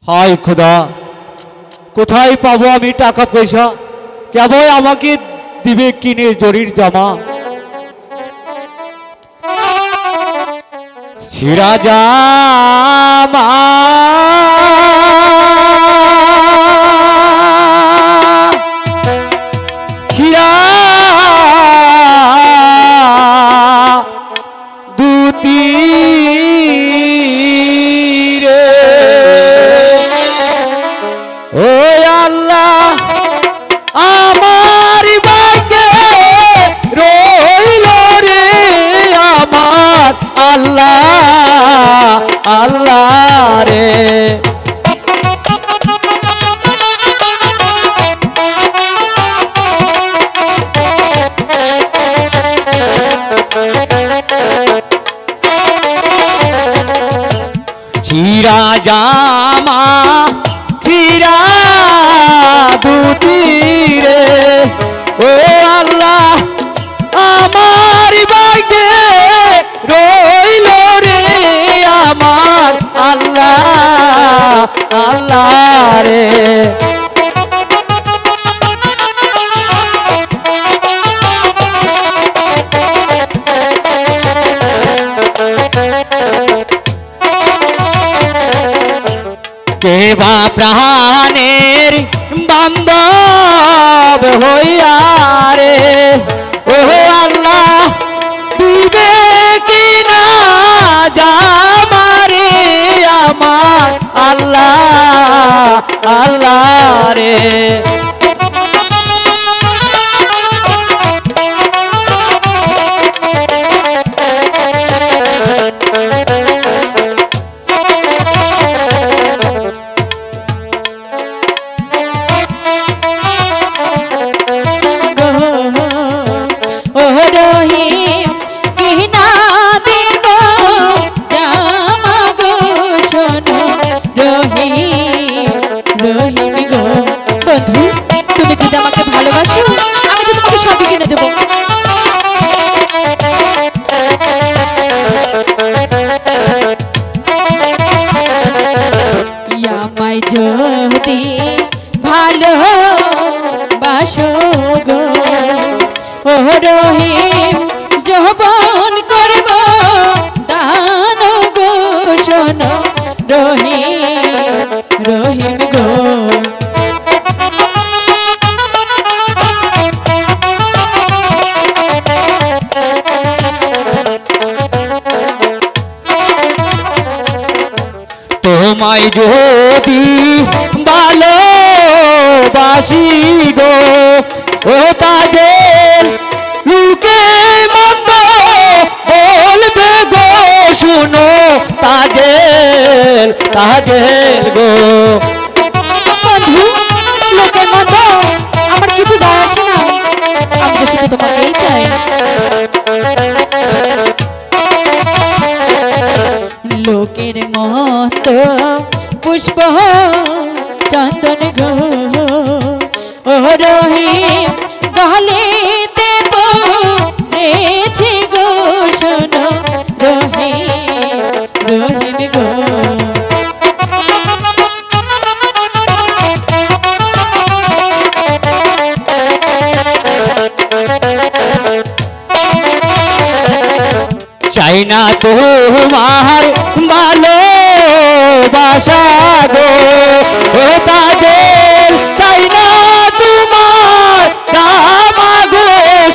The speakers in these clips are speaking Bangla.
হায় খোদা, কোথায় পাবো আমি টাকা পয়সা? কেবল আমাকে দিবে কিনে জরির জামা। ছিঁড়া জামা ছিঁড়া দুতি রে, ও আল্লাহ আমার ভাগ্যে রইল রে আমার আল্লাহ আল্লাহ রে। ছিঁড়া জামা ছিঁড়া দুতি রে, ও আল্লাহ আমার ভাগ্যে রইল রে আমার আল্লাহ আল্লাহ রে। কেবা প্রাণের বান্ধব হইয়া রে, ও আল্লাহ দিবে কিনা জামারে আমার আল্লাহ আল্লাহ রে। তুমি যদি আমাকে ভালোবাসো আমি তো তোমাকে সবই কিনে দেবো। আমায় যদি ভালোবাসো গো ও রহিম, যৌবন করব দান গো, শোনো রহিম রহিম গো। তোমায় যদি ভালোবাসি গো, ও তাদের লোকে মন্দ বলবে গো, শুনো তাদের তাদের গো। বন্ধু, লোকের মন্দ আমার কিছু যায় আসে না, আমি তো শুধু তোমাকেই চাই। লোকের মত পুষ্প চন্দন গো ও রহিম, গলে দেব রেছে গো, শোনো রহিম রহিম গো। চাই না তোমার ভালোবাসা গো, ও তাদের চাই না তোমার জামা গো,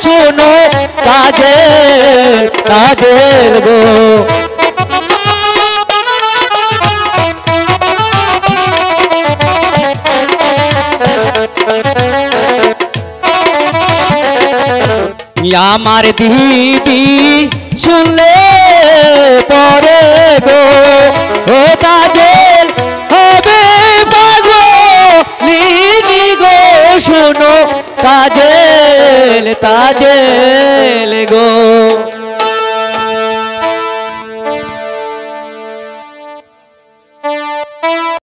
শোনো তাদের তাদের গো। আমার দিদি শুনলে পরে গো, ও তাদের হবে পাগলিনী গো, শুনো তাদের তাদের গো।